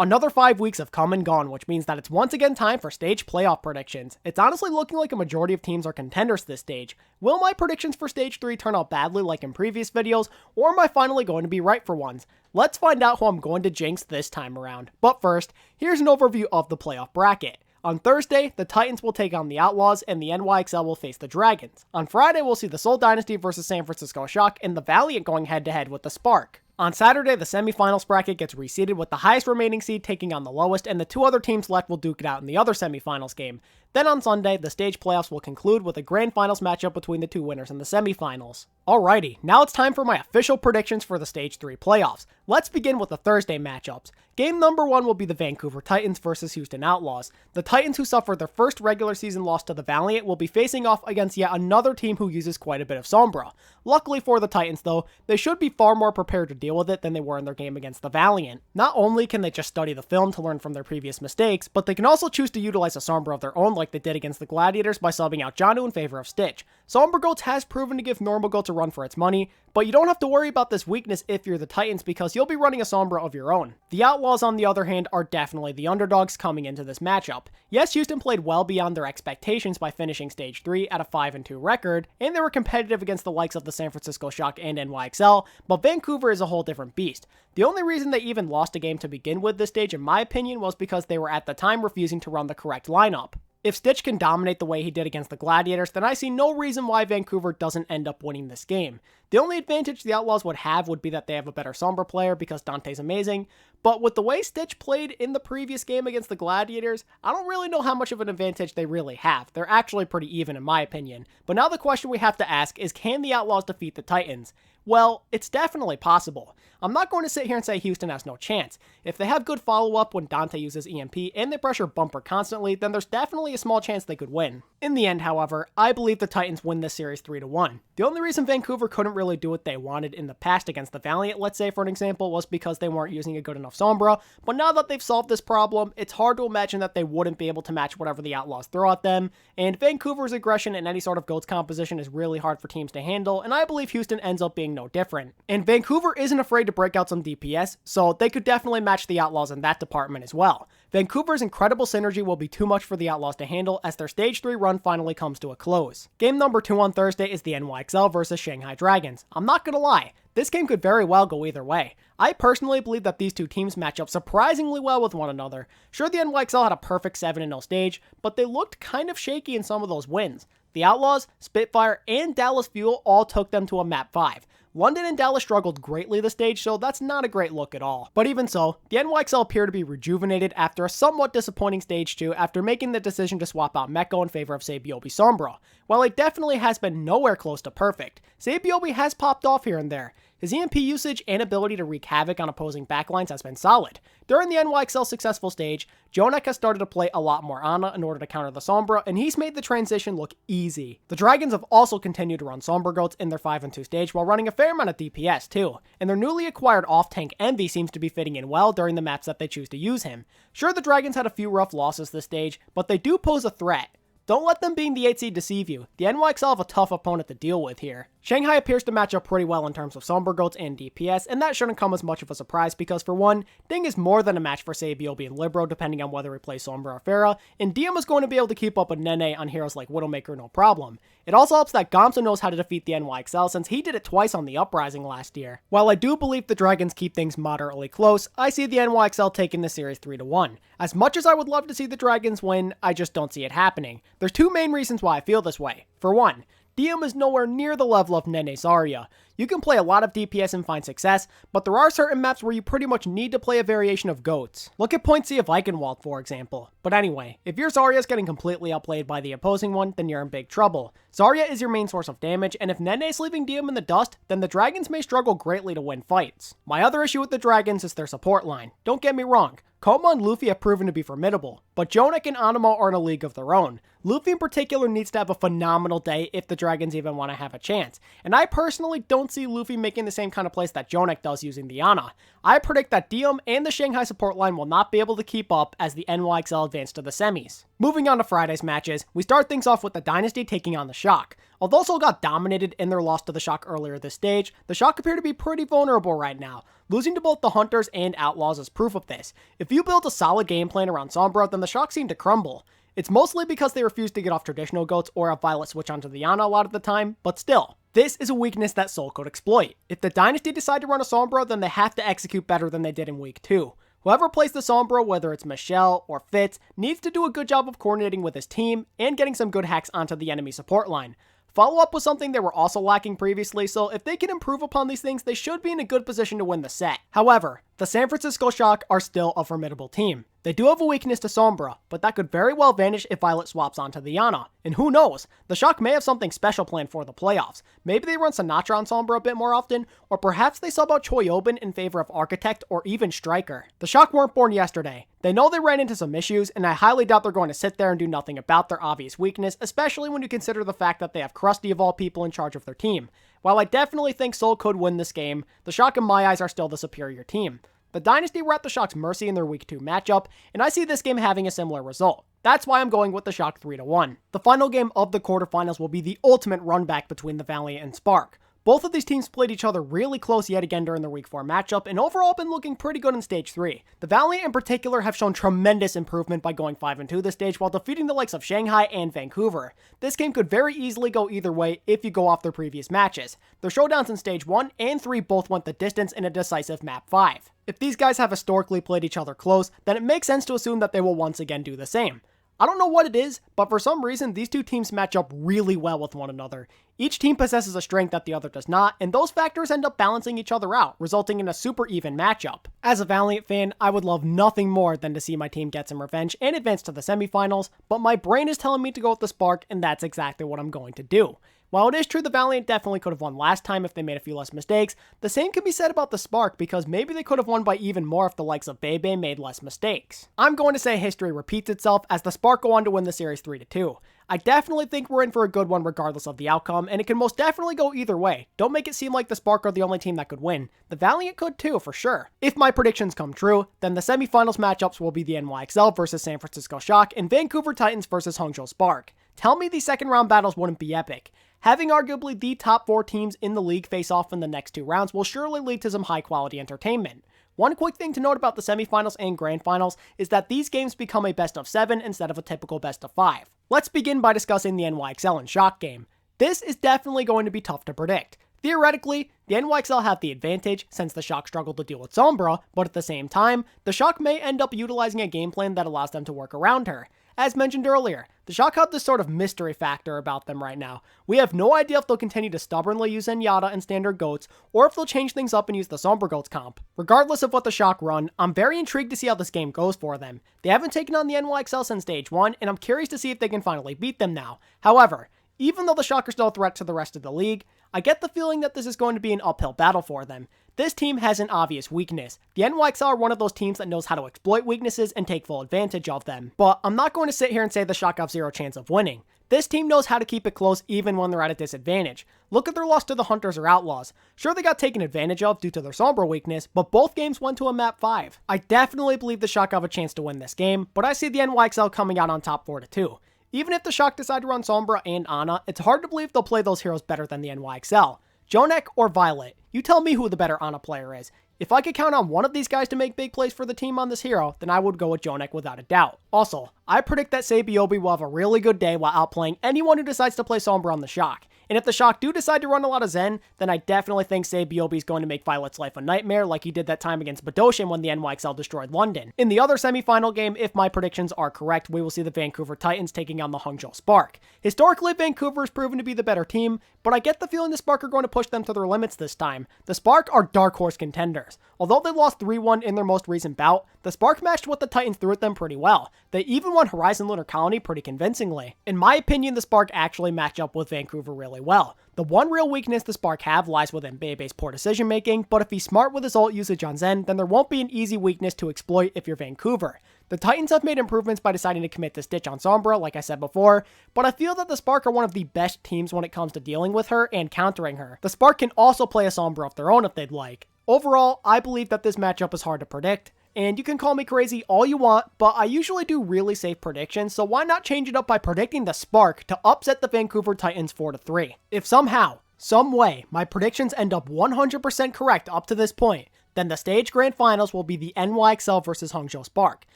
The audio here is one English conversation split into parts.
Another 5 weeks have come and gone, which means that it's once again time for stage playoff predictions. It's honestly looking like a majority of teams are contenders this stage. Will my predictions for stage 3 turn out badly like in previous videos, or am I finally going to be right for once? Let's find out who I'm going to jinx this time around. But first, here's an overview of the playoff bracket. On Thursday, the Titans will take on the Outlaws and the NYXL will face the Dragons. On Friday, we'll see the Seoul Dynasty versus San Francisco Shock and the Valiant going head to head with the Spark. On Saturday, the semifinals bracket gets reseeded with the highest remaining seed taking on the lowest, and the two other teams left will duke it out in the other semifinals game. Then on Sunday, the stage playoffs will conclude with a grand finals matchup between the two winners in the semifinals. Alrighty, now it's time for my official predictions for the stage 3 playoffs. Let's begin with the Thursday matchups. Game number 1 will be the Vancouver Titans versus Houston Outlaws. The Titans, who suffered their first regular season loss to the Valiant, will be facing off against yet another team who uses quite a bit of Sombra. Luckily for the Titans though, they should be far more prepared to deal with it than they were in their game against the Valiant. Not only can they just study the film to learn from their previous mistakes, but they can also choose to utilize a Sombra of their own like they did against the Gladiators by subbing out Janu in favor of Stitch. Sombra Goats has proven to give normal Goats a run for its money, but you don't have to worry about this weakness if you're the Titans because you'll be running a Sombra of your own. The Outlaws, on the other hand, are definitely the underdogs coming into this matchup. Yes, Houston played well beyond their expectations by finishing stage 3 at a 5-2 record, and they were competitive against the likes of the San Francisco Shock and NYXL, but Vancouver is a whole different beast. The only reason they even lost a game to begin with this stage, in my opinion, was because they were at the time refusing to run the correct lineup. If Stitch can dominate the way he did against the Gladiators, then I see no reason why Vancouver doesn't end up winning this game. The only advantage the Outlaws would have would be that they have a better Sombra player because Dante's amazing, but with the way Stitch played in the previous game against the Gladiators, I don't really know how much of an advantage they really have. They're actually pretty even in my opinion. But now the question we have to ask is, can the Outlaws defeat the Titans? Well, it's definitely possible. I'm not going to sit here and say Houston has no chance. If they have good follow-up when Dante uses EMP and they pressure Bumper constantly, then there's definitely a small chance they could win. In the end, however, I believe the Titans win this series 3-1. The only reason Vancouver couldn't really do what they wanted in the past against the Valiant, let's say for an example, was because they weren't using a good enough Sombra, but now that they've solved this problem, it's hard to imagine that they wouldn't be able to match whatever the Outlaws throw at them, and Vancouver's aggression in any sort of Goats composition is really hard for teams to handle, and I believe Houston ends up being no different. And Vancouver isn't afraid to break out some DPS, so they could definitely match the Outlaws in that department as well. Vancouver's incredible synergy will be too much for the Outlaws to handle as their stage 3 run finally comes to a close. Game number 2 on Thursday is the NYXL versus Shanghai Dragons. I'm not gonna lie, this game could very well go either way. I personally believe that these two teams match up surprisingly well with one another. Sure, the NYXL had a perfect 7-0 stage, but they looked kind of shaky in some of those wins. The Outlaws, Spitfire, and Dallas Fuel all took them to a map 5. London and Dallas struggled greatly this stage, so that's not a great look at all. But even so, the NYXL appear to be rejuvenated after a somewhat disappointing stage 2 after making the decision to swap out Mekko in favor of Sabiobi Sombra. While it definitely has been nowhere close to perfect, Sabiobi has popped off here and there. His EMP usage and ability to wreak havoc on opposing backlines has been solid. During the NYXL successful stage, Jonak has started to play a lot more Ana in order to counter the Sombra, and he's made the transition look easy. The Dragons have also continued to run Sombra Goats in their 5-2 stage while running a fair amount of DPS too, and their newly acquired off-tank Envy seems to be fitting in well during the maps that they choose to use him. Sure, the Dragons had a few rough losses this stage, but they do pose a threat. Don't let them being the 8 seed deceive you. The NYXL have a tough opponent to deal with here. Shanghai appears to match up pretty well in terms of Sombra Goats and DPS, and that shouldn't come as much of a surprise because for one, Ding is more than a match for Sabiobi and Libero depending on whether he plays Sombra or Pharah, and Diem is going to be able to keep up with Nene on heroes like Widowmaker no problem. It also helps that Gamsa knows how to defeat the NYXL since he did it twice on the Uprising last year. While I do believe the Dragons keep things moderately close, I see the NYXL taking the series 3-1. As much as I would love to see the Dragons win, I just don't see it happening. There's two main reasons why I feel this way. For one, Diem is nowhere near the level of Nene Zarya. You can play a lot of DPS and find success, but there are certain maps where you pretty much need to play a variation of Goats. Look at Point C of Eichenwald, for example. But anyway, if your Zarya is getting completely outplayed by the opposing one, then you're in big trouble. Zarya is your main source of damage, and if Nene is leaving Diem in the dust, then the Dragons may struggle greatly to win fights. My other issue with the Dragons is their support line. Don't get me wrong, Koma and Luffy have proven to be formidable, But Jonek and Anima are in a league of their own. Luffy in particular needs to have a phenomenal day if the Dragons even want to have a chance. And I personally don't see Luffy making the same kind of plays that Jonek does using the Ana. I predict that Diem and the Shanghai support line will not be able to keep up as the NYXL advance to the semis. Moving on to Friday's matches, we start things off with the Dynasty taking on the Shock. Although Seoul got dominated in their loss to the Shock earlier this stage, the Shock appear to be pretty vulnerable right now. Losing to both the Hunters and Outlaws is proof of this. If you build a solid game plan around Sombra, then the Shock seem to crumble. It's mostly because they refuse to get off traditional goats or have Violet switch onto the Ana a lot of the time, but still. This is a weakness that Seoul could exploit. If the Dynasty decide to run a Sombra, then they have to execute better than they did in week 2. Whoever plays the Sombra, whether it's Michelle or Fitz, needs to do a good job of coordinating with his team and getting some good hacks onto the enemy support line. Follow up was something they were also lacking previously, so if they can improve upon these things, they should be in a good position to win the set. However, the San Francisco Shock are still a formidable team. They do have a weakness to Sombra, but that could very well vanish if Violet swaps onto the Ana. And who knows, the Shock may have something special planned for the playoffs. Maybe they run Sinatra on Sombra a bit more often, or perhaps they sub out Choi Obin in favor of Architect or even Striker. The Shock weren't born yesterday. They know they ran into some issues, and I highly doubt they're going to sit there and do nothing about their obvious weakness, especially when you consider the fact that they have Krusty of all people in charge of their team. While I definitely think Seoul could win this game, the Shock in my eyes are still the superior team. The Dynasty were at the Shock's mercy in their Week 2 matchup, and I see this game having a similar result. That's why I'm going with the Shock 3-1. The final game of the quarterfinals will be the ultimate run back between the Valiant and Spark. Both of these teams played each other really close yet again during their Week 4 matchup, and overall been looking pretty good in Stage 3. The Valiant in particular have shown tremendous improvement by going 5-2 this stage while defeating the likes of Shanghai and Vancouver. This game could very easily go either way if you go off their previous matches. Their showdowns in Stage 1 and 3 both went the distance in a decisive Map 5. If these guys have historically played each other close, then it makes sense to assume that they will once again do the same. I don't know what it is, but for some reason, these two teams match up really well with one another. Each team possesses a strength that the other does not, and those factors end up balancing each other out, resulting in a super even matchup. As a Valiant fan, I would love nothing more than to see my team get some revenge and advance to the semifinals, but my brain is telling me to go with the Spark, and that's exactly what I'm going to do. While it is true the Valiant definitely could have won last time if they made a few less mistakes, the same can be said about the Spark because maybe they could have won by even more if the likes of Bebe made less mistakes. I'm going to say history repeats itself as the Spark go on to win the series 3-2. I definitely think we're in for a good one regardless of the outcome, and it can most definitely go either way. Don't make it seem like the Spark are the only team that could win. The Valiant could too, for sure. If my predictions come true, then the semifinals matchups will be the NYXL versus San Francisco Shock and Vancouver Titans versus Hangzhou Spark. Tell me these second round battles wouldn't be epic. Having arguably the top 4 teams in the league face off in the next 2 rounds will surely lead to some high quality entertainment. One quick thing to note about the semifinals and grand finals is that these games become a best of 7 instead of a typical best of 5. Let's begin by discussing the NYXL and Shock game. This is definitely going to be tough to predict. Theoretically, the NYXL have the advantage since the Shock struggled to deal with Sombra, but at the same time, the Shock may end up utilizing a game plan that allows them to work around her. As mentioned earlier, the Shock have this sort of mystery factor about them right now. We have no idea if they'll continue to stubbornly use Zenyatta and standard goats, or if they'll change things up and use the Sombra goats comp. Regardless of what the Shock run, I'm very intrigued to see how this game goes for them. They haven't taken on the NYXL since stage 1, and I'm curious to see if they can finally beat them now. However, even though the Shock are still a threat to the rest of the league, I get the feeling that this is going to be an uphill battle for them. This team has an obvious weakness. The NYXL are one of those teams that knows how to exploit weaknesses and take full advantage of them. But I'm not going to sit here and say the Shock have zero chance of winning. This team knows how to keep it close even when they're at a disadvantage. Look at their loss to the Hunters or Outlaws. Sure, they got taken advantage of due to their Sombra weakness, but both games went to a map 5. I definitely believe the Shock have a chance to win this game, but I see the NYXL coming out on top 4-2. Even if the Shock decide to run Sombra and Ana, it's hard to believe they'll play those heroes better than the NYXL. Jonek or Violet, you tell me who the better Ana player is. If I could count on one of these guys to make big plays for the team on this hero, then I would go with Jonek without a doubt. Also, I predict that Sabiobi will have a really good day while outplaying anyone who decides to play Sombra on the Shock. And if the Shock do decide to run a lot of Zen, then I definitely think Sabiobi is going to make Violet's life a nightmare like he did that time against Badoshin when the NYXL destroyed London. In the other semifinal game, if my predictions are correct, we will see the Vancouver Titans taking on the Hangzhou Spark. Historically, Vancouver has proven to be the better team, but I get the feeling the Spark are going to push them to their limits this time. The Spark are dark horse contenders. Although they lost 3-1 in their most recent bout, the Spark matched what the Titans threw at them pretty well. They even won Horizon Lunar Colony pretty convincingly. In my opinion, the Spark actually match up with Vancouver really really well. The one real weakness the Spark have lies within Bebe's poor decision making, but if he's smart with his ult usage on Zen, then there won't be an easy weakness to exploit if you're Vancouver. The Titans have made improvements by deciding to commit the Stitch on Sombra, like I said before, but I feel that the Spark are one of the best teams when it comes to dealing with her and countering her. The Spark can also play a Sombra of their own if they'd like. Overall, I believe that this matchup is hard to predict, and you can call me crazy all you want, but I usually do really safe predictions, so why not change it up by predicting the Spark to upset the Vancouver Titans 4-3? If somehow, some way, my predictions end up 100% correct up to this point, then the stage grand finals will be the NYXL versus Hangzhou Spark.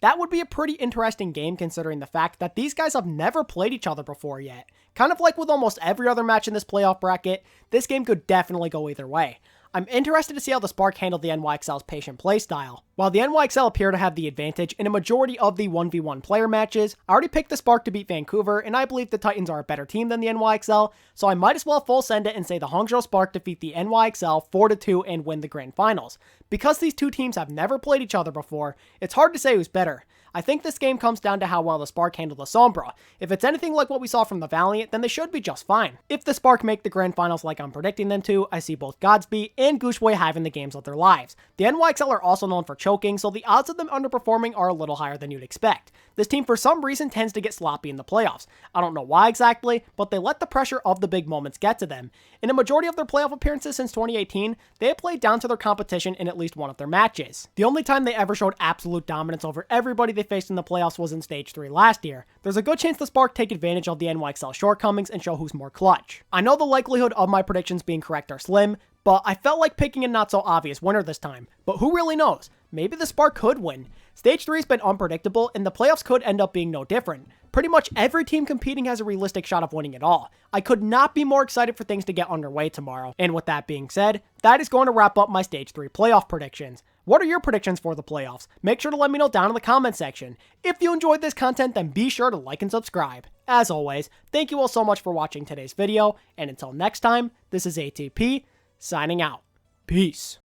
That would be a pretty interesting game considering the fact that these guys have never played each other before yet. Kind of like with almost every other match in this playoff bracket, this game could definitely go either way. I'm interested to see how the Spark handle the NYXL's patient playstyle. While the NYXL appear to have the advantage in a majority of the 1v1 player matches, I already picked the Spark to beat Vancouver, and I believe the Titans are a better team than the NYXL, so I might as well full send it and say the Hangzhou Spark defeat the NYXL 4-2 and win the grand finals. Because these two teams have never played each other before, it's hard to say who's better. I think this game comes down to how well the Spark handle the Sombra. If it's anything like what we saw from the Valiant, then they should be just fine. If the Spark make the grand finals like I'm predicting them to, I see both Godsby and Gushwei having the games of their lives. The NYXL are also known for choking, so the odds of them underperforming are a little higher than you'd expect. This team for some reason tends to get sloppy in the playoffs. I don't know why exactly, but they let the pressure of the big moments get to them. In a majority of their playoff appearances since 2018, they have played down to their competition in at least one of their matches. The only time they ever showed absolute dominance over everybody they faced in the playoffs was in Stage 3 last year. There's a good chance the Spark take advantage of the NYXL shortcomings and show who's more clutch. I know the likelihood of my predictions being correct are slim, but I felt like picking a not so obvious winner this time. But who really knows? Maybe the Spark could win. Stage 3 has been unpredictable, and the playoffs could end up being no different. Pretty much every team competing has a realistic shot of winning it all. I could not be more excited for things to get underway tomorrow. And with that being said, that is going to wrap up my Stage 3 playoff predictions. What are your predictions for the playoffs? Make sure to let me know down in the comment section. If you enjoyed this content, then be sure to like and subscribe. As always, thank you all so much for watching today's video, and until next time, this is ATP, signing out. Peace.